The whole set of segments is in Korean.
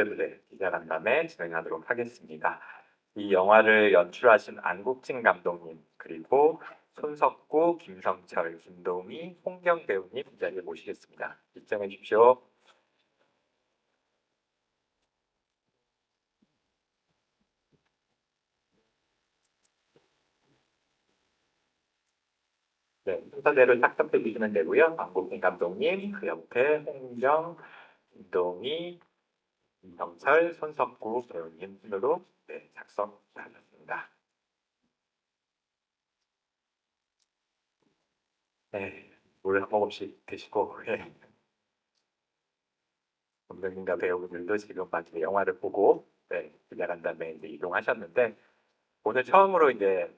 댓글을 기자간담회 진행하도록 하겠습니다. 이 영화를 연출하신 안국진 감독님, 그리고 손석구, 김성철, 김동희, 홍경 배우님 이 자리에 모시겠습니다. 입장해 주십시오. 네, 순서대로 착석해 주시면 되고요. 안국진 감독님, 그 옆에 홍경, 김동희, 김성철, 손석구 배우님 순으로 작성하셨습니다. 네, 물 한 모금씩 드시고 감독님과 배우분들도 지금 마치 영화를 보고 기자간담회에 이제 이동하셨는데 오늘 처음으로 이제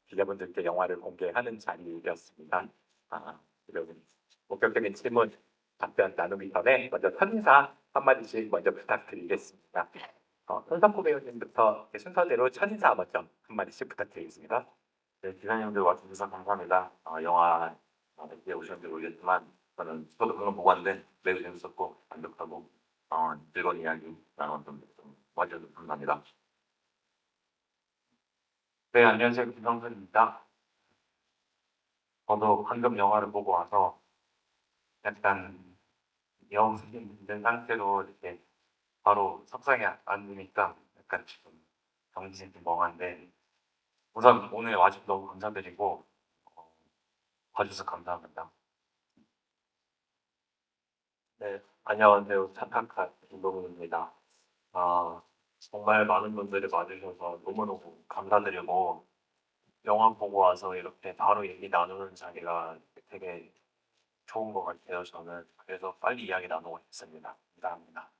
기자분들께 영화를 공개하는 자리였습니다. 여러분 본격적인 질문 답변 나누기 전에 먼저 첫인사 한마디씩 먼저 부탁드리겠습니다. 손석구 배우님부터 순서대로 첫인사 먼저 한마디씩 부탁드리겠습니다. 네, 기사님들 와주셔서 감사합니다. 영화 어떻게 오셨는지 모르겠지만 저도 그런 보고 왔는데 매우 재밌었고 완벽하고 즐거운 이야기 나눴던 와주셔서 감사합니다. 네, 안녕하세요. 김성준입니다. 저도 방금 영화를 보고 와서 약간 영 있는 상태로 이렇게 바로 석상에 앉으니까 약간 지금 정신이 좀 멍한데 우선 오늘 와주셔서 너무 감사드리고 봐주셔서 감사합니다. 네, 안녕하세요. 착한카 김동훈입니다. 정말 많은 분들이 와주셔서 너무너무 감사드리고 영화 보고 와서 이렇게 바로 얘기 나누는 자리가 되게 좋은 것 같아요. 저는 그래서 빨리 이야기 나누고 싶습니다. 감사합니다.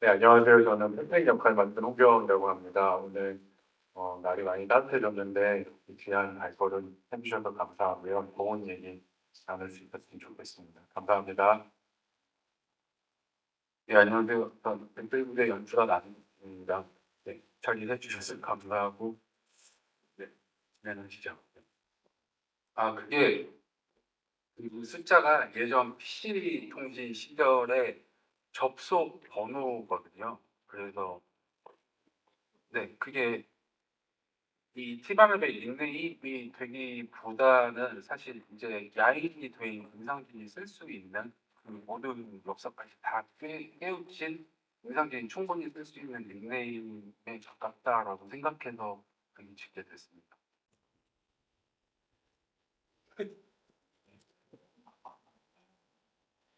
네, 안녕하세요. 저는 팬페이 역할 맡은 홍경이라고 합니다. 오늘 날이 많이 따뜻해졌는데 이렇게 귀한 발걸음 해주셔서 감사하고요. 좋은 얘기 나눌 수 있었으면 좋겠습니다. 감사합니다. 네, 안녕하세요. 저는 팬페이 부대 연출한 안입니다. 네, 잘 이해해 주셔서 감사하고 진행하시죠. 그게 그 숫자가 예전 PC 통신 시절에 접속 번호거든요. 그래서 그게 이 티바맵의 닉네임이 되기보다는 사실 이제 야인이 된 임상진이 쓸 수 있는 그 모든 역사까지 다 깨우친 임상진이 충분히 쓸 수 있는 닉네임에 가깝다라고 생각해서 그게 짓게 됐습니다.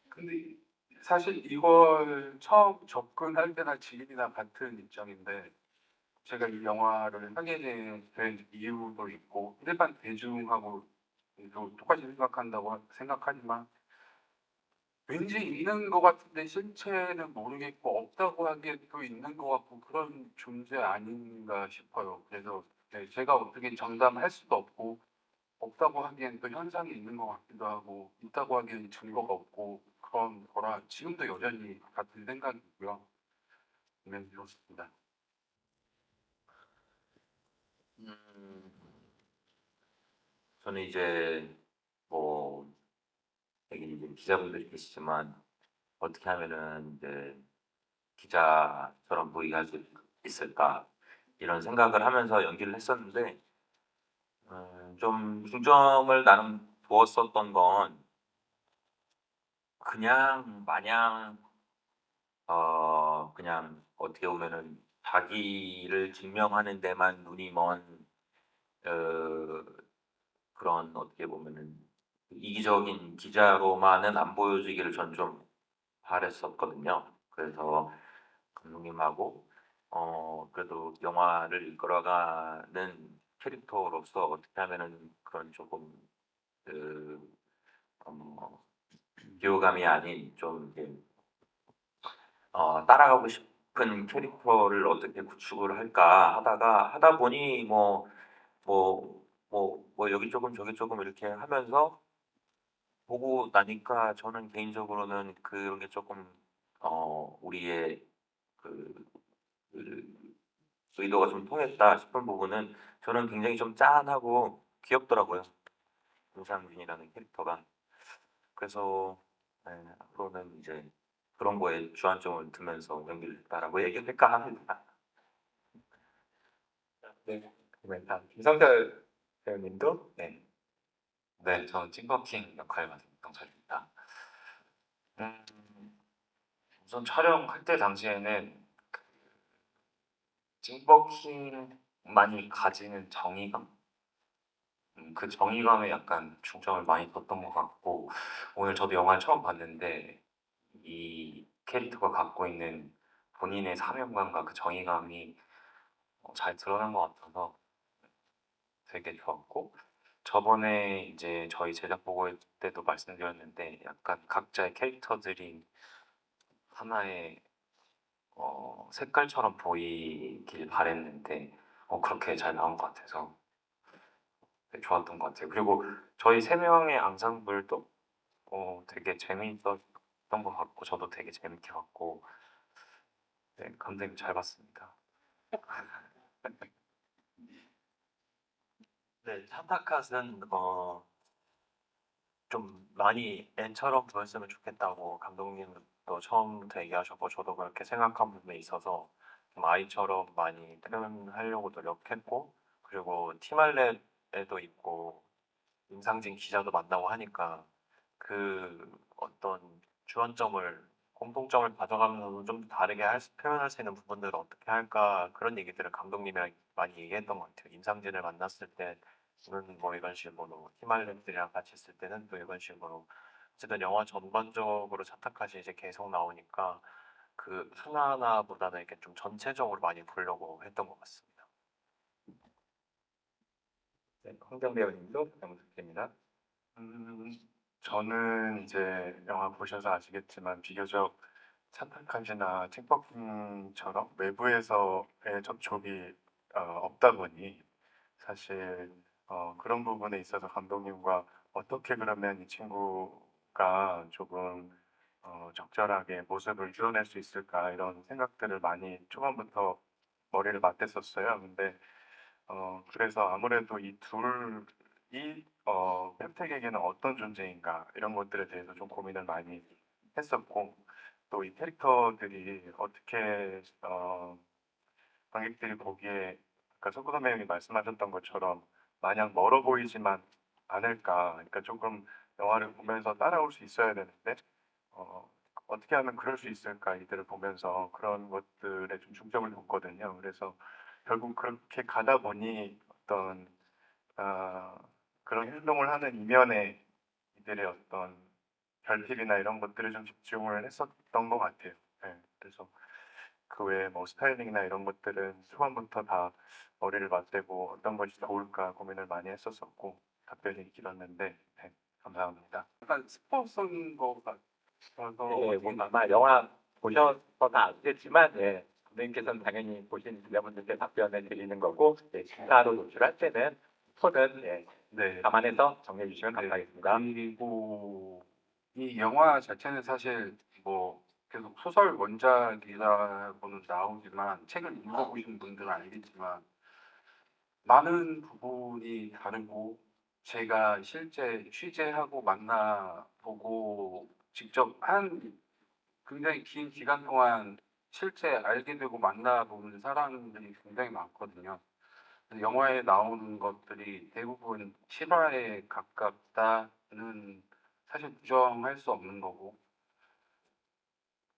근데 사실 이걸 처음 접근할 때나 지금이나 같은 입장인데 제가 이 영화를 하게 된 이유도 있고 일반 대중하고 똑같이 생각한다고 생각하지만 왠지 있는 것 같은데 실체는 모르겠고 없다고 하기에도 있는 것 같고 그런 존재 아닌가 싶어요. 그래서 제가 어떻게 장담할 수도 없고 없다고 하기엔 또 현상이 있는 것 같기도 하고 있다고 하기엔 증거가 없고 그런 거라 지금도 여전히 같은 생각이고요. 네, 그렇습니다. 음, 저는 이제 뭐 여기 이제 기자분들이 계시지만 어떻게 하면은 이제 기자처럼 보이게 할 수 있을까 이런 생각을 하면서 연기를 했었는데 좀 중점을 나는 두었었던 건 그냥 마냥 그냥 어떻게 보면은 자기를 증명하는 데만 눈이 먼 어, 그런 어떻게 보면은 이기적인 기자로만은 안 보여지기를 전 좀 바랬었거든요. 그래서 감독님하고 그래도 영화를 이끌어가는 캐릭터로서 어떻게 하면은 그런 조금 그 비호감이 아닌 좀 이렇게 따라가고 싶은 캐릭터를 어떻게 구축을 할까 하다 보니 여기 조금 저기 조금 이렇게 하면서 보고 나니까 저는 개인적으로는 그런 게 조금 우리의 그, 그 의도가 좀 통했다 싶은 부분은 저는 굉장히 좀 짠하고 귀엽더라고요. 임상준이라는 캐릭터가. 그래서 네, 앞으로는 이제 그런 거에 주안점을 두면서 연기를 했다라고 얘기할까 합니다. 네. 그러면 다음 김성철 배우님도 네. 네, 저는 찐버킹 역할을 맡은 경찰입니다. 우선 촬영할 때 당시에는 찐버킹만이 가지는 정의감, 그 정의감에 약간 중점을 많이 뒀던 것 같고, 오늘 저도 영화를 처음 봤는데 이 캐릭터가 갖고 있는 본인의 사명감과 그 정의감이 잘 드러난 것 같아서 되게 좋았고, 저번에 이제 저희 제작 보고 때도 말씀드렸는데 약간 각자의 캐릭터들이 하나의 색깔처럼 보이길 바랬는데 그렇게 잘 나온 것 같아서 되게 좋았던 것 같아요. 그리고 저희 세 명의 앙상블도 되게 재미있었던 것 같고 저도 되게 재밌게 봤고 네, 감독님 잘 봤습니다. 네, 찬타카는 좀 많이 N처럼 보였으면 좋겠다고 감독님도 처음부터 얘기하셨고 저도 그렇게 생각한 부분에 있어서 좀 아이처럼 많이 표현하려고 노력했고 그리고 티말렛에도 있고 임상진 기자도 만나고 하니까 그 어떤 주안점을 공통점을 가져가면서도 좀 다르게 표현할 수 있는 부분들을 어떻게 할까 그런 얘기들을 감독님이랑 많이 얘기했던 것 같아요. 임상진을 만났을 때는 뭐 이런 식으로 히말렘들이랑 같이 있을 때는 또 이런 식으로 어쨌든 영화 전반적으로 차타카시 이제 계속 나오니까 그 하나하나보다는 이렇게 좀 전체적으로 많이 보려고 했던 것 같습니다. 네, 홍정 배우님도 너무 좋습니다. 저는 이제 영화 보셔서 아시겠지만 비교적 차타카시나 틱버킹처럼 외부에서의 접촉이 없다 보니 사실 그런 부분에 있어서 감독님과 어떻게 그러면 이 친구가 조금 적절하게 모습을 드러낼 수 있을까 이런 생각들을 많이 초반부터 머리를 맞댔었어요. 근데 그래서 아무래도 이 둘이 평택에게는 어떤 존재인가 이런 것들에 대해서 좀 고민을 많이 했었고 또 이 캐릭터들이 어떻게 관객들이 보기에 아까 손구선배님이 말씀하셨던 것처럼 마냥 멀어 보이지만 않을까. 그러니까 조금 영화를 보면서 따라올 수 있어야 되는데 어, 어떻게 하면 그럴 수 있을까 이들을 보면서 그런 것들에 좀 중점을 뒀거든요. 그래서 결국 그렇게 가다 보니 어떤 아, 그런 행동을 하는 이면에 이들의 어떤 결핍이나 이런 것들을 좀 집중을 했었던 것 같아요. 네, 그래서 그 외에 뭐 스타일링이나 이런 것들은 초반부터 다 머리를 맞대고 어떤 것이 좋을까 고민을 많이 했었었고 답변이 길었는데 네, 감사합니다. 약간 스포 쏜 거 같아서 예, 뭐 아마 영화 보셔서 다 아시겠지만 예, 감독님께서는 당연히 보신 여러분들께 답변을 드리는 거고 예, 기사로 노출할 때는 톤은 예, 네. 감안해서 정리해 주시면 네. 감사하겠습니다. 그리고 이 영화 자체는 사실 뭐 계속 소설 원작이라고는 나오지만 책을 읽어보신 분들은 알겠지만 많은 부분이 다르고 제가 실제 취재하고 만나보고 직접 한 굉장히 긴 기간 동안 실제 알게 되고 만나보는 사람들이 굉장히 많거든요. 그래서 영화에 나오는 것들이 대부분 실화에 가깝다는 사실 부정할 수 없는 거고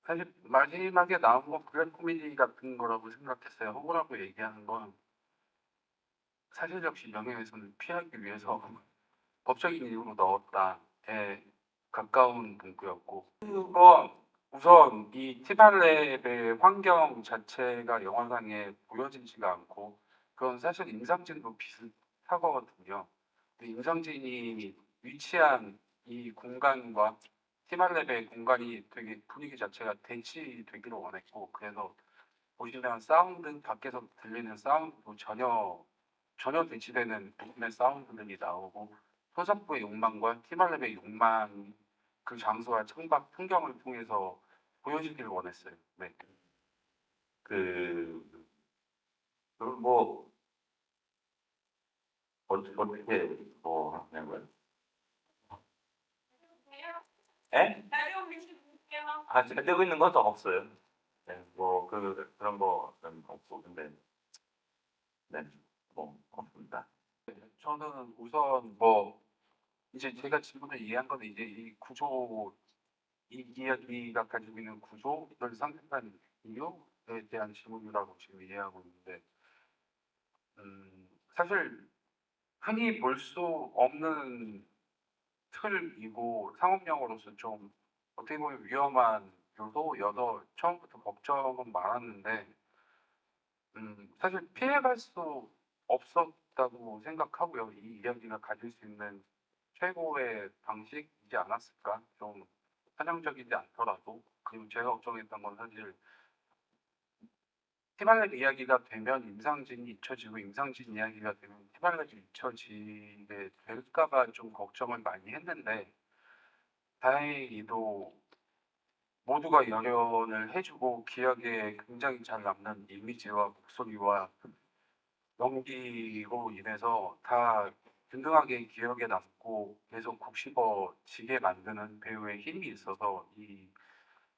사실 마지막에 나온 거 블랙 코미디 같은 거라고 생각했어요. 호구라고 얘기하는 건 사실적시 명예훼손을 피하기 위해서 법적인 이유로 넣었다에 가까운 문구였고 그건 우선 이 티발랩의 환경 자체가 영화상에 보여지지가 않고 그건 사실 임상진도 비슷하거든요. 근데 임상진이 위치한 이 공간과 티발랩의 공간이 되게 분위기 자체가 대치되기를 원했고 그래서 보시면 사운드 밖에서 들리는 사운드도 전혀 대치되는 부분의 사운드들이 나오고 서석부의 욕망과 티발랩의 욕망 그 장소와 창밖 풍경을 통해서 보여주기를 원했어요. 네. 그뭐 어떻게 뭐 하냐고요? 에? 잘 되고 있는 건 더 없어요. 네, 뭐 그런 거는 없고 근데 네, 뭐 없습니다. 저는 우선 뭐 이제 제가 질문을 이해한 거는 이제 이 구조, 이 이야기가 가지고 있는 구조를 선택한 이유에 대한 질문이라고 지금 이해하고 있는데, 사실 흔히 볼 수 없는 틀이고 상업용어로서 좀 어떻게 보면 위험한 요소여서 처음부터 걱정은 많았는데, 사실 피해갈 수 없었다고 생각하고요. 이 이야기가 가질 수 있는 최고의 방식이지 않았을까? 좀 한정적이지 않더라도. 그리고 제가 걱정했던 건 사실 티발렛 이야기가 되면 임상진이 잊혀지고 임상진 이야기가 되면 티발렛이 잊혀지게 될까 봐 좀 걱정을 많이 했는데, 다행히도 모두가 열연을 해주고 기억에 굉장히 잘 남는 이미지와 목소리와 연기로 인해서 다 든든하게 기억에 남고 계속 곱씹어지게 만드는 배우의 힘이 있어서 이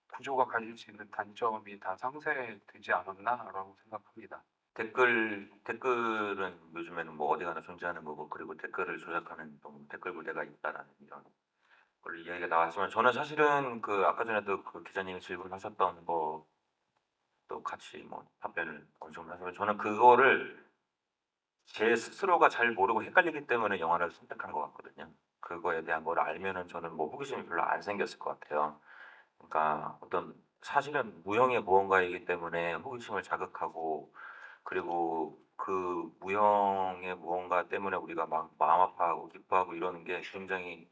구조가 가질 수 있는 단점이 다 상쇄되지 않았나라고 생각합니다. 댓글은 요즘에는 뭐 어디 가나 존재하는 거고, 그리고 댓글을 조작하는 또 댓글 부대가 있다라는 이런 걸 이야기가 나왔지만, 저는 사실은 그 아까 전에도 그 기자님이 질문하셨던 거 또 같이 뭐 답변을 어느 정도 하시면, 저는 그거를 제 스스로가 잘 모르고 헷갈리기 때문에 영화를 선택한 것 같거든요. 그거에 대한 걸 알면은 저는 뭐 호기심이 별로 안 생겼을 것 같아요. 그러니까 어떤 사실은 무형의 무언가이기 때문에 호기심을 자극하고, 그리고 그 무형의 무언가 때문에 우리가 막 마음 아파하고 기뻐하고 이러는 게 굉장히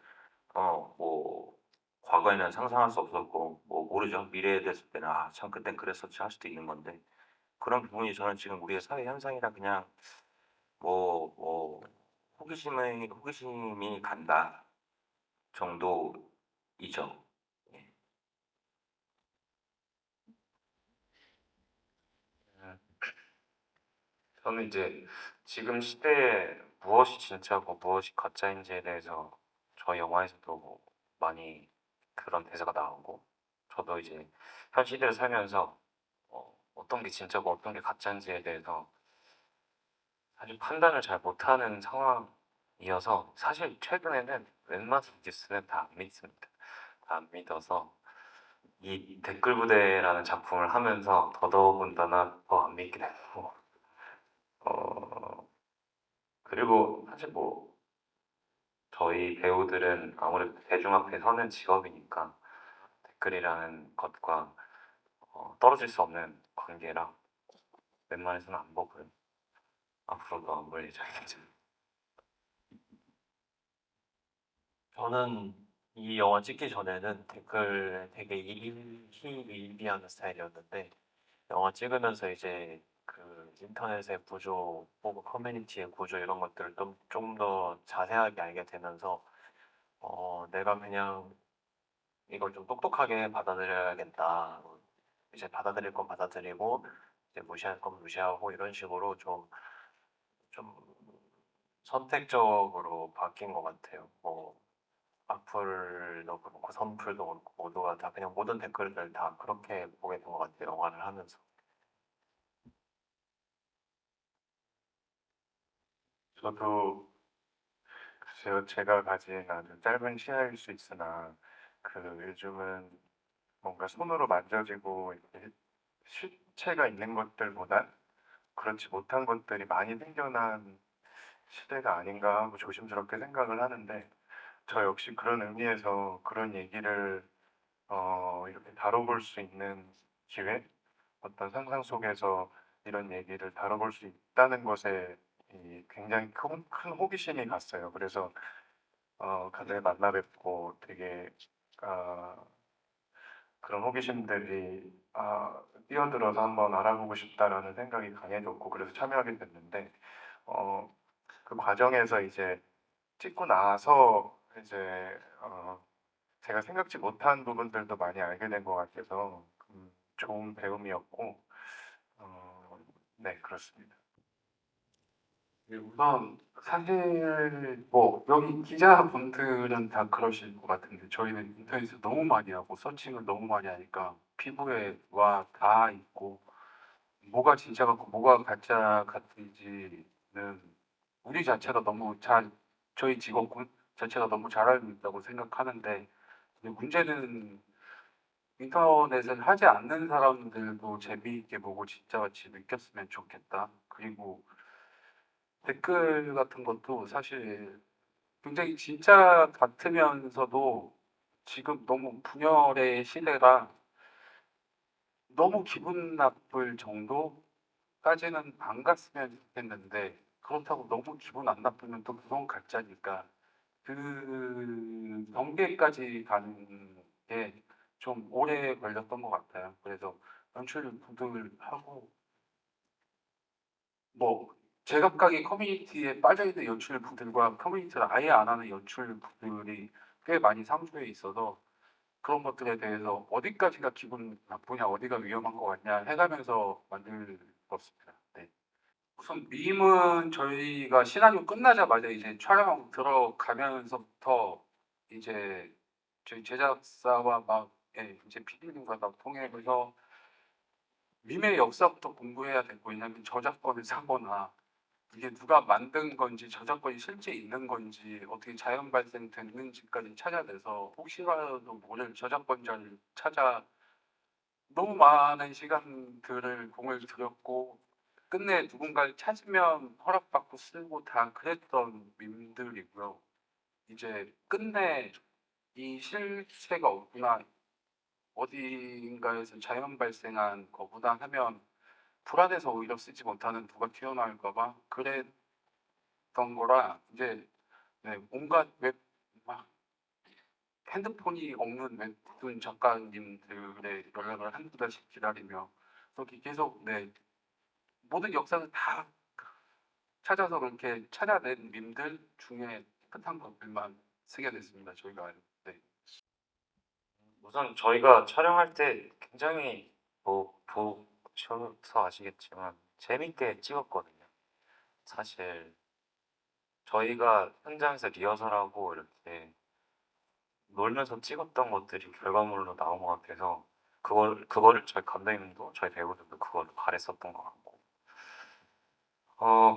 뭐 과거에는 상상할 수 없었고, 뭐 모르죠. 미래에 됐을 때는 아 참 그땐 그랬었지 할 수도 있는 건데, 그런 부분이 저는 지금 우리의 사회 현상이라 그냥 뭐 호기심이 간다 정도이죠. 예. 음, 저는 이제 지금 시대에 무엇이 진짜고 무엇이 가짜인지에 대해서 저희 영화에서도 많이 그런 대사가 나오고, 저도 이제 현 시대를 살면서 어떤 게 진짜고 어떤 게 가짜인지에 대해서 사실 판단을 잘 못하는 상황이어서, 사실 최근에는 웬만한 뉴스는 다 안 믿습니다. 다 안 믿어서 이 댓글 부대라는 작품을 하면서 더더군다나 더 안 믿게 되고, 어, 그리고 사실 뭐 저희 배우들은 아무래도 대중 앞에 서는 직업이니까 댓글이라는 것과 떨어질 수 없는 관계라 웬만해서는 안 보고요. 앞으로도 안 볼 예정이죠. 저는 이 영화 찍기 전에는 댓글 되게 일희일비하는 스타일이었는데, 영화 찍으면서 이제 그 인터넷의 구조 혹은 커뮤니티의 구조 이런 것들을 좀 더 자세하게 알게 되면서 내가 그냥 이걸 좀 똑똑하게 받아들여야겠다. 이제 받아들일 건 받아들이고 이제 무시할 건 무시하고 이런 식으로 좀 선택적으로 바뀐 것 같아요. 뭐 악플도 그렇고 선플도 그렇고 모두가 다 그냥 모든 댓글들 다 그렇게 보게 된 것 같아요. 영화를 하면서. 저도 글쎄요, 제가 가진 아주 짧은 시야일 수 있으나 그 요즘은 뭔가 손으로 만져지고 이렇게 실체가 있는 것들보다 그렇지 못한 것들이 많이 생겨난 시대가 아닌가 하고 조심스럽게 생각을 하는데, 저 역시 그런 의미에서 그런 얘기를 이렇게 다뤄볼 수 있는 기회, 어떤 상상 속에서 이런 얘기를 다뤄볼 수 있다는 것에 굉장히 큰 호기심이 갔어요. 그래서 다들 만나 뵙고 되게 아, 그런 호기심들이 뛰어들어서 한번 알아보고 싶다라는 생각이 강해졌고, 그래서 참여하게 됐는데, 어, 그 과정에서 이제 찍고 나서 이제 제가 생각지 못한 부분들도 많이 알게 된 것 같아서 좋은 배움이었고, 네, 그렇습니다. 네, 우선 사실 뭐 여기 기자분들은 다 그러실 것 같은데 저희는 인터넷에서 너무 많이 하고 서칭을 너무 많이 하니까 피부에 와 다 있고 뭐가 진짜 같고 뭐가 가짜 같은지는 우리 자체가 너무 잘 저희 직업군 자체가 너무 잘 알고 있다고 생각하는데 근데 문제는 인터넷을 하지 않는 사람들도 재미있게 보고 진짜 같이 느꼈으면 좋겠다. 그리고 댓글 같은 것도 사실 굉장히 진짜 같으면서도 지금 너무 분열의 시대라 너무 기분 나쁠 정도까지는 안 갔으면 좋겠는데 그렇다고 너무 기분 안 나쁘면 또 그건 가짜니까 그 경계까지 가는 게 좀 오래 걸렸던 것 같아요. 그래서 연출분들하고 뭐 제각각의 커뮤니티에 빠져있는 연출분들과 커뮤니티를 아예 안 하는 연출분들이 꽤 많이 상주해 있어서 그런 것들에 대해서 어디까지가 기분 나쁘냐, 어디가 위험한 것 같냐 해가면서 만들었습니다. 네. 우선 밈은 저희가 시나리오 끝나자마자 이제 촬영 들어가면서부터 이제 저희 제작사와 막 예, 이제 PD님과 다 통해서 밈의 역사부터 공부해야 되고 왜냐하면 저작권을 사거나 이게 누가 만든 건지 저작권이 실제 있는 건지 어떻게 자연 발생됐는지까지 찾아내서 혹시라도 모를 저작권자를 찾아 너무 많은 시간들을 공을 들였고 끝내 누군가를 찾으면 허락받고 쓰고 다 그랬던 밈들이고요. 이제 끝내 이 실체가 없구나 어딘가에서 자연 발생한 거구나 하면 불안해서 오히려 쓰지 못하는 누가 튀어나올까 봐 그랬던 거라 이제 네, 온갖 웹막 핸드폰이 없는 웹툰 작가님들의 연락을 한두 달씩 기다리며 거기 계속 네, 모든 역사를 다 찾아서 그렇게 찾아낸 밈들 중에 깨끗한 것들만 쓰게 됐습니다. 저희가 네. 우선 저희가 촬영할 때 굉장히 뭐 보셔서 아시겠지만 재밌게 찍었거든요. 사실 저희가 현장에서 리허설하고 이렇게 놀면서 찍었던 것들이 결과물로 나온 것 같아서 그거를 저희 감독님도 저희 배우들도 그걸 바랬었던 것 같고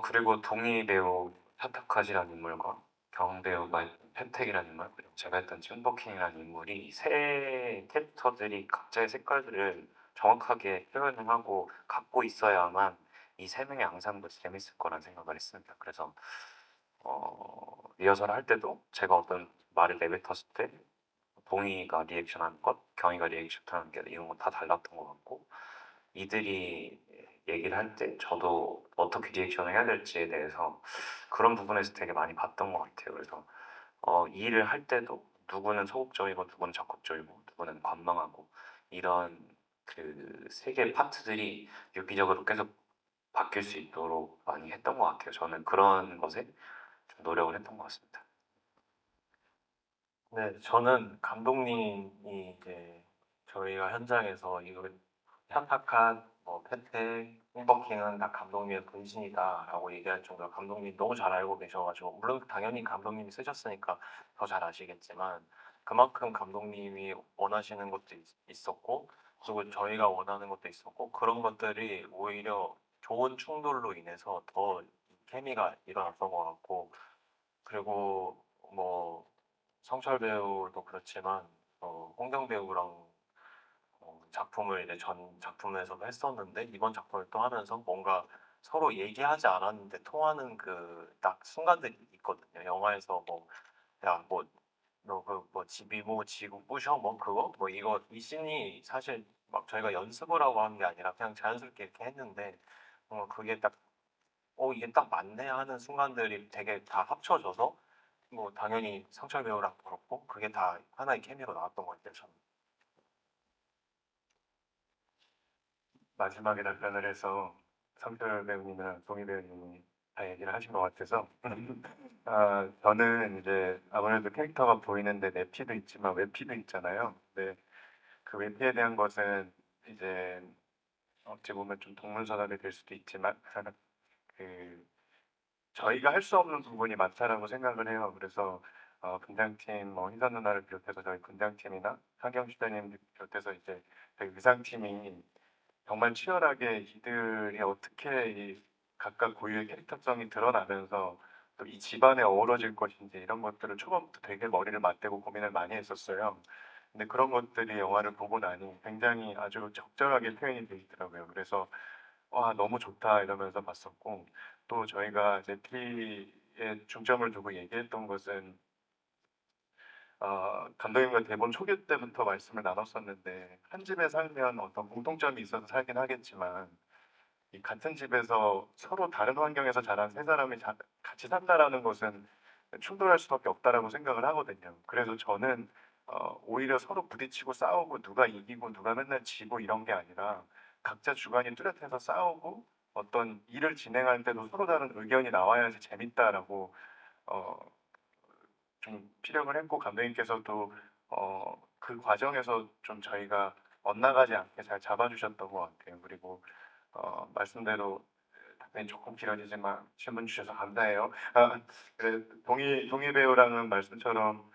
그리고 동희 배우 타타카지라는 인물과 경 배우가 했던 펜택이라는 인물 그리고 제가 했던 찐버킹이라는 인물이 세 캐릭터들이 각자의 색깔들을 정확하게 표현을 하고 갖고 있어야만 이 세 명의 앙상블이 재밌을 거란 생각을 했습니다. 그래서 리허설 할 때도 제가 어떤 말을 내뱉었을 때 동희가 리액션하는 것, 경희가 리액션하는 게 이런 거 다 달랐던 것 같고 이들이 얘기를 할 때 저도 어떻게 리액션을 해야 될지에 대해서 그런 부분에서 되게 많이 봤던 것 같아요. 그래서 이 일을 할 때도 누구는 소극적이고 누구는 적극적이고 누구는 관망하고 이런 그 세 개의 파트들이 유기적으로 계속 바뀔 수 있도록 많이 했던 것 같아요. 저는 그런 것에 좀 노력을 했던 것 같습니다. 네, 저는 감독님이 이제 저희가 현장에서 이거 샤타칸, 뭐 페텍, 홈버킹은 다 감독님의 분신이다라고 얘기할 정도로 감독님 너무 잘 알고 계셔가지고 물론 당연히 감독님이 쓰셨으니까 더 잘 아시겠지만 그만큼 감독님이 원하시는 것도 있었고 그리고 저희가 원하는 것도 있었고 그런 것들이 오히려 좋은 충돌로 인해서 더 케미가 일어났던 것 같고 그리고 뭐 성철 배우도 그렇지만 홍경 배우랑 작품을 이제 전 작품에서도 했었는데 이번 작품을 또 하면서 뭔가 서로 얘기하지 않았는데 통하는 그 딱 순간들이 있거든요. 영화에서 뭐 야 뭐 너 그 뭐 집이 뭐 지구 부셔 뭐 그거 뭐 이거 이 씬이 사실 막 저희가 연습을 하고 한 게 아니라 그냥 자연스럽게 이렇게 했는데 그게 딱 이게 딱 맞네 하는 순간들이 되게 다 합쳐져서 뭐 당연히 상철 배우랑 그렇고 그게 다 하나의 케미로 나왔던 것 같아요. 저는. 마지막에 답변을 해서 성철 배우님이랑 동희 배우님이 다 얘기를 하신 것 같아서 저는 이제 아무래도 캐릭터가 보이는데 내피도 있지만 외피도 있잖아요. 근데 그 외피에 대한 것은 이제 어찌 보면 좀 동문서답이 될 수도 있지만 그 저희가 할 수 없는 부분이 많다라고 생각을 해요. 그래서 분장팀, 희선 누나를 비롯해서 저희 분장팀이나 하경 시장님 비롯해서 이제 저희 의상팀이 정말 치열하게 이들이 어떻게 이 각각 고유의 캐릭터성이 드러나면서 또 이 집안에 어우러질 것인지 이런 것들을 초반부터 되게 머리를 맞대고 고민을 많이 했었어요. 근데 그런 것들이 영화를 보고 나니 굉장히 아주 적절하게 표현이 돼 있더라고요. 그래서 와, 너무 좋다 이러면서 봤었고, 또 저희가 네티에 중점을 두고 얘기했던 것은 감독님과 대본 초기 때부터 말씀을 나눴었는데, 한 집에 살면 어떤 공통점이 있어서 살긴 하겠지만 이 같은 집에서 서로 다른 환경에서 자란 세 사람이 같이 산다라는 것은 충돌할 수밖에 없다라고 생각을 하거든요. 그래서 저는 오히려 서로 부딪히고 싸우고 누가 이기고 누가 맨날 지고 이런 게 아니라 각자 주관이 뚜렷해서 싸우고 어떤 일을 진행할 때도 서로 다른 의견이 나와야지 재밌다라고 어, 좀 피력을 했고, 감독님께서도 그 과정에서 좀 저희가 엇나가지 않게 잘 잡아주셨던 것 같아요. 그리고 말씀대로 답변이 조금 길어지지만 질문 주셔서 감사해요. 그래, 동희 배우랑은 말씀처럼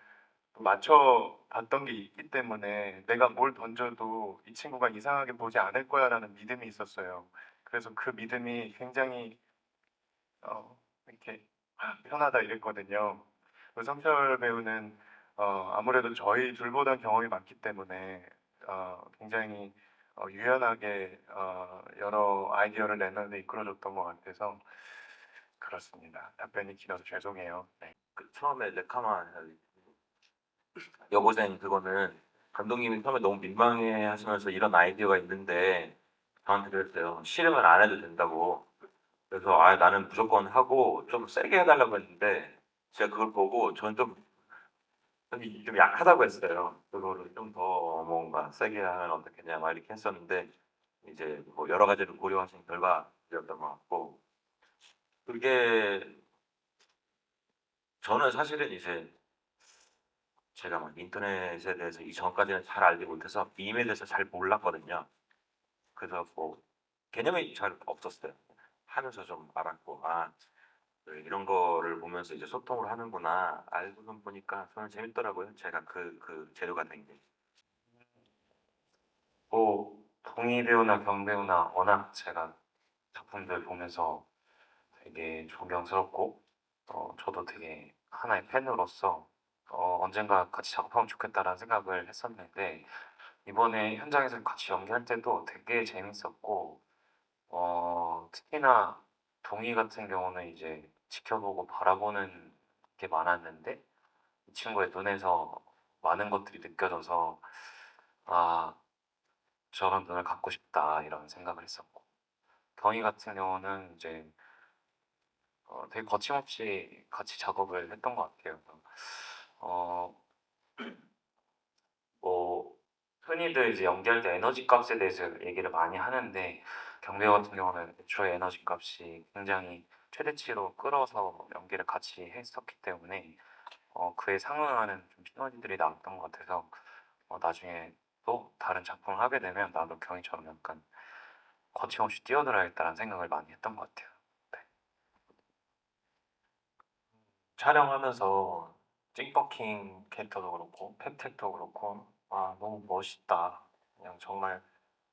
맞춰 봤던 게 있기 때문에 내가 뭘 던져도 이 친구가 이상하게 보지 않을 거야라는 믿음이 있었어요. 그래서 그 믿음이 굉장히 이렇게 편하다 이랬거든요. 그 성철 배우는 아무래도 저희 둘보다 경험이 많기 때문에 굉장히 유연하게 여러 아이디어를 내는데 이끌어줬던 것 같아서 그렇습니다. 답변이 길어서 죄송해요. 네. 그 처음에 레카마 여고생 그거는 감독님이 처음에 너무 민망해 하시면서 이런 아이디어가 있는데 저한테 그랬어요. 싫으면 안 해도 된다고. 그래서 나는 무조건 하고 좀 세게 해달라고 했는데 제가 그걸 보고 저는 좀 약하다고 했어요. 그거를 좀 더 뭔가 세게 하면 어떻겠냐 막 이렇게 했었는데 이제 뭐 여러 가지를 고려하신 결과였던 것 같고, 그게 저는 사실은 이제 제가 막 인터넷에 대해서 이전까지는 잘 알지 못해서 밈에 대해서 잘 몰랐거든요. 그래서 뭐 개념이 잘 없었어요. 하면서 좀 알았고, 그래, 이런 거를 보면서 이제 소통을 하는구나 알고는 보니까 저는 재밌더라고요. 제가 그 재료가 된 게. 뭐 동희 배우나 경 배우나 워낙 제가 작품들 보면서 되게 존경스럽고 저도 되게 하나의 팬으로서 언젠가 같이 작업하면 좋겠다라는 생각을 했었는데 이번에 현장에서 같이 연기할 때도 되게 재밌었고 특히나 동희 같은 경우는 이제 지켜보고 바라보는 게 많았는데 이 친구의 눈에서 많은 것들이 느껴져서 아 저런 눈을 갖고 싶다 이런 생각을 했었고 경희 같은 경우는 이제 되게 거침없이 같이 작업을 했던 것 같아요. 어, 뭐 흔히들 이제 연기할 때 에너지 값에 대해서 얘기를 많이 하는데 경배 같은 경우는 애초에 에너지 값이 굉장히 최대치로 끌어서 연기를 같이 했었기 때문에 그에 상응하는 좀 시너지들이 나왔던 것 같아서 나중에 또 다른 작품을 하게 되면 나도 경희처럼 약간 거침없이 뛰어들어야겠다는 생각을 많이 했던 것 같아요. 네. 촬영하면서 찡버킹 캐릭터도 그렇고 펩텍도 그렇고 너무 멋있다. 그냥 정말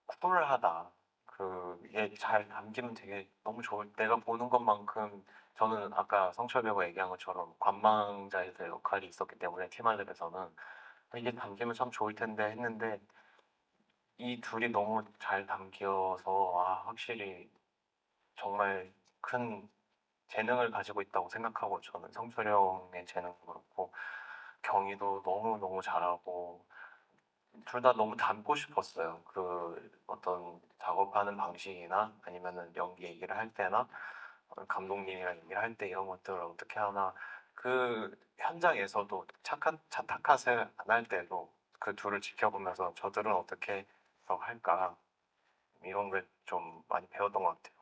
쿨하다. 그게 잘 담기면 되게 너무 좋을 내가 보는 것만큼 저는 아까 성철 배우가 얘기한 것처럼 관망자의 역할이 있었기 때문에 티말랩에서는 이게 담기면 참 좋을 텐데 했는데 이 둘이 너무 잘 담겨서 확실히 정말 큰 재능을 가지고 있다고 생각하고 저는 성철 형의 재능도 그렇고 경희도 너무너무 잘하고 둘 다 너무 닮고 싶었어요. 그 어떤 작업하는 방식이나 아니면은 연기 얘기를 할 때나 감독님이랑 얘기를 할 때 이런 것들을 어떻게 하나 그 현장에서도 차타컷을 안 할 때도 그 둘을 지켜보면서 저들은 어떻게 더 할까 이런 걸 좀 많이 배웠던 것 같아요.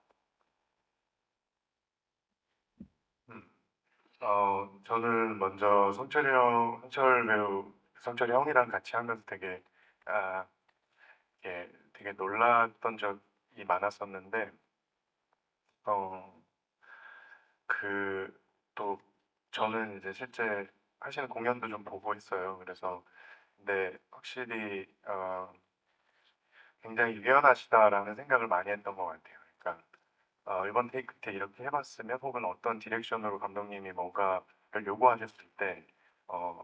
음. 저는 먼저 성철 배우, 성철이 형이랑 같이 하면서 아, 되게 놀랐던 적이 많았었는데, 어, 그 또 저는 이제 실제 하시는 공연도 좀 보고 했어요. 그래서 근데 확실히 굉장히 유연하시다라는 생각을 많이 했던 것 같아요. 그러니까 이번 테이크 때 이렇게 해봤으면 혹은 어떤 디렉션으로 감독님이 뭔가를 요구하셨을 때 어,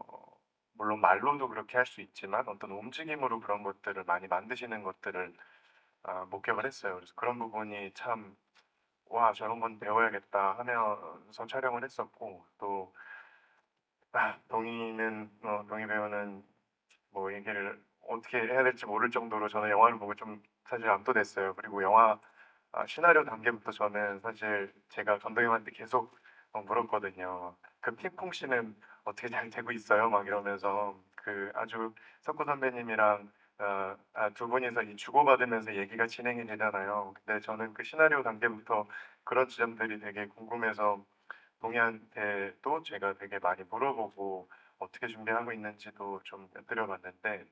물론 말로도 그렇게 할 수 있지만 어떤 움직임으로 그런 것들을 많이 만드시는 것들을 목격을 했어요. 그래서 그런 부분이 참 와, 저런 건 배워야겠다 하면서 촬영을 했었고 또 동희 배우는 뭐 얘기를 어떻게 해야 될지 모를 정도로 저는 영화를 보고 좀 사실 압도됐어요. 그리고 영화 시나리오 단계부터 저는 사실 제가 감독님한테 계속 물었거든요. 그 핑퐁 씨는 어떻게 잘 되고 있어요? 막 이러면서 그 아주 석구 선배님이랑 두 분이서 이 주고받으면서 얘기가 진행이 되잖아요. 근데 저는 그 시나리오 단계부터 그런 지점들이 되게 궁금해서 동희한테도 제가 되게 많이 물어보고 어떻게 준비하고 있는지도 좀 여드려봤는데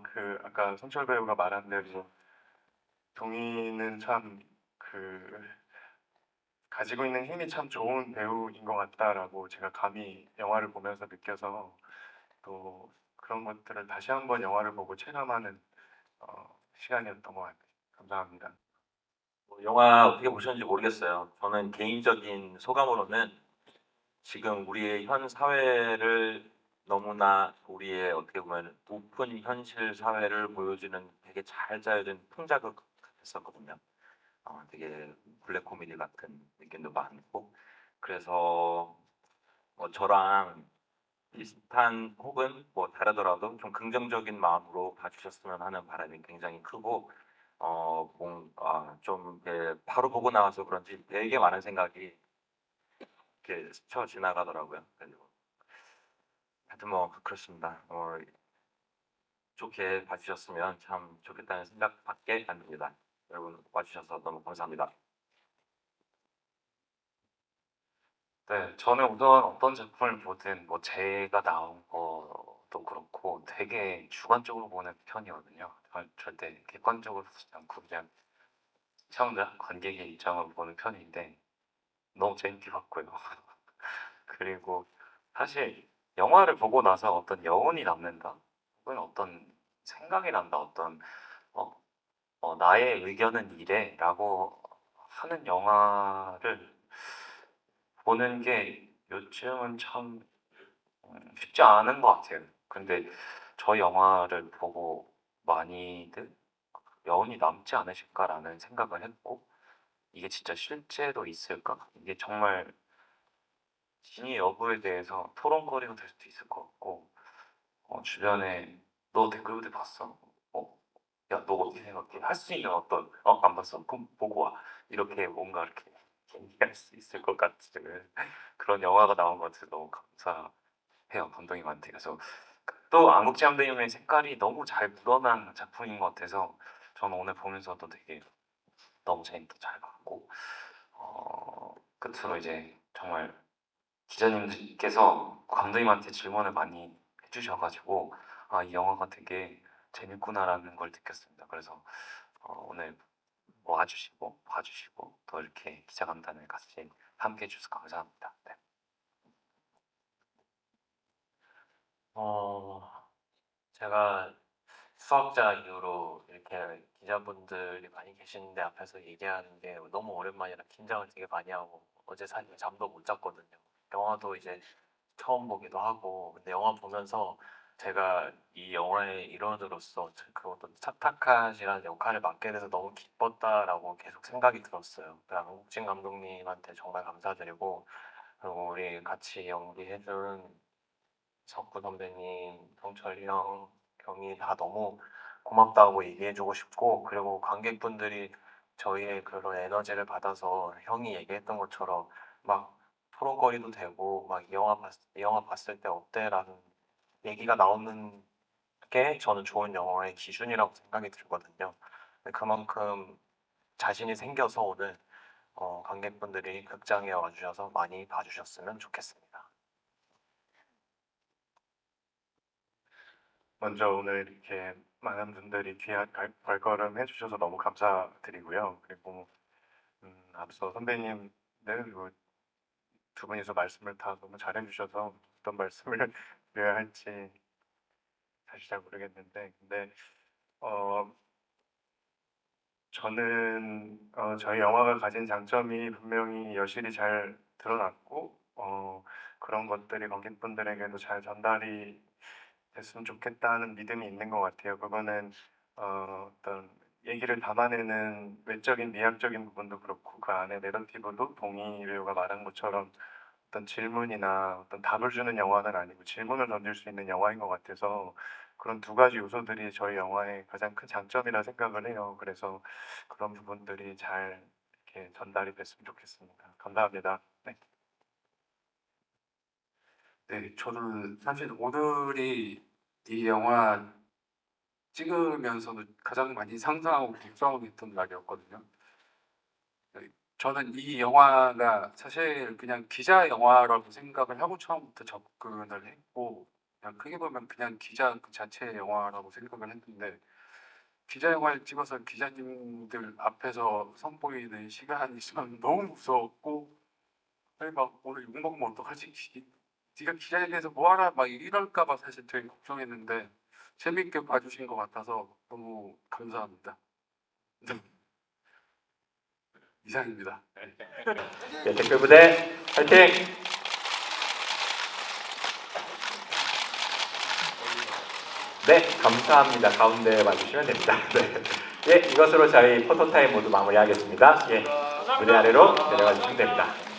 그 아까 성철 배우가 말한 대로 동희는 참 그 가지고 있는 힘이 참 좋은 배우인 것 같다라고 제가 감히 영화를 보면서 느껴서 또 그런 것들을 다시 한번 영화를 보고 체감하는 시간이었던 것 같아요. 감사합니다. 뭐 영화 어떻게 보셨는지 모르겠어요. 저는 개인적인 소감으로는 지금 우리의 현 사회를 너무나 우리의 어떻게 보면 오픈 현실 사회를 보여주는 되게 잘 짜여진 풍자극 같았었거든요. 되게 블랙 코미디 같은 느낌도 많고 그래서 뭐 저랑 비슷한 혹은 뭐 다르더라도 좀 긍정적인 마음으로 봐주셨으면 하는 바람이 굉장히 크고 뭔가 좀 바로 보고 나와서 그런지 되게 많은 생각이 이렇게 스쳐 지나가더라고요. 그리고 하여튼 뭐 그렇습니다. 좋게 봐주셨으면 참 좋겠다는 생각밖에 안 듭니다. 여러분 와주셔서 너무 감사합니다. 네, 저는 우선 어떤 작품을 보든 뭐 제가 나온 것도 그렇고 되게 주관적으로 보는 편이거든요. 절대 객관적으로 보지 않고 그냥 시청자, 관객의 입장으로 보는 편인데 너무 재밌게 봤고요. 그리고 사실 영화를 보고 나서 어떤 여운이 남는다, 혹은 어떤 생각이 난다, 어떤 어, 나의 의견은 이래라고 하는 영화를 보는 게 요즘은 참 쉽지 않은 것 같아요. 근데 저 영화를 보고 많이들 여운이 남지 않으실까라는 생각을 했고, 이게 진짜 실제로 있을까? 이게 정말 진위 여부에 대해서 토론거리가 될 수도 있을 것 같고, 주변에 너 댓글 부대 봤어? 야, 너 어떻게 생각해? 할 수 있는 어떤, 안 봤어? 그럼 보고 와. 이렇게 뭔가 이렇게 얘기할 수 있을 것 같은 그런 영화가 나온 것 같아서 너무 감사해요, 감독님한테. 그래서 또 안국지 감독님의 색깔이 너무 잘 묻어난 작품인 것 같아서 저는 오늘 보면서도 되게 너무 재밌게 잘 봤고, 끝으로 이제 정말 기자님께서 감독님한테 질문을 많이 해주셔가지고 이 영화가 되게 재밌구나라는 걸 느꼈습니다. 그래서 오늘 와주시고 봐주시고 또 이렇게 기자간담회 같이 함께 해주셔서 감사합니다. 네. 제가 수학자 이후로 이렇게 기자분들이 많이 계시는데 앞에서 얘기하는 게 너무 오랜만이라 긴장을 되게 많이 하고 어제 사실 잠도 못 잤거든요. 영화도 이제 처음 보기도 하고, 근데 영화 보면서 제가 이 영화의 일원으로서 그것도 차타카시라는 역할을 맡게 돼서 너무 기뻤다라고 계속 생각이 들었어요. 안국진 감독님한테 정말 감사드리고, 그리고 우리 같이 연기해준 석구 선배님, 성철이 형, 경이 다 너무 고맙다고 얘기해주고 싶고, 그리고 관객분들이 저희의 그런 에너지를 받아서 형이 얘기했던 것처럼 막 토론거리도 되고, 막 이 영화 봤을 때 어때라는 얘기가 나오는 게 저는 좋은 영화의 기준이라고 생각이 들거든요. 근데 그만큼 자신이 생겨서 오늘 관객분들이 극장에 와주셔서 많이 봐주셨으면 좋겠습니다. 먼저 오늘 이렇게 많은 분들이 귀한 발걸음 해주셔서 너무 감사드리고요. 그리고 앞서 선배님 같은데 그리고 두 분이서 말씀을 다 너무 잘해주셔서 어떤 말씀을 드려야 할지 사실 잘 모르겠는데 근데 저는 저희 영화가 가진 장점이 분명히 여실히 잘 드러났고 그런 것들이 관객분들에게도 잘 전달이 됐으면 좋겠다는 믿음이 있는 것 같아요. 그거는 어떤 얘기를 담아내는 외적인 미학적인 부분도 그렇고 그 안에 내러티브도 동의류가 말한 것처럼 어떤 질문이나 어떤 답을 주는 영화는 아니고 질문을 던질 수 있는 영화인 것 같아서 그런 두 가지 요소들이 저희 영화의 가장 큰 장점이라 생각을 해요. 그래서 그런 부분들이 잘 이렇게 전달이 됐으면 좋겠습니다. 감사합니다. 네. 네, 저는 사실 오늘이 이 영화 찍으면서도 가장 많이 상상하고 걱정하고 있던 날이었거든요. 저는 이 영화가 사실 그냥 기자 영화라고 생각을 하고 처음부터 접근을 했고 그냥 크게 보면 그냥 기자 그 자체의 영화라고 생각을 했는데 기자 영화를 찍어서 기자님들 앞에서 선보이는 시간이 전 너무 무서웠고 아니 막 오늘 욕먹으면 어떡하지? 네가 기자에 대해서 뭐하라 막 이럴까 봐 사실 되게 걱정했는데 재밌게 봐주신 것 같아서 너무 감사합니다. 이상입니다. 네, 댓글 부대 화이팅! 네, 감사합니다. 가운데 와주시면 됩니다. 네. 예, 이것으로 저희 포토타임 모두 마무리하겠습니다. 예, 무대 아래로 내려가 주시면 됩니다.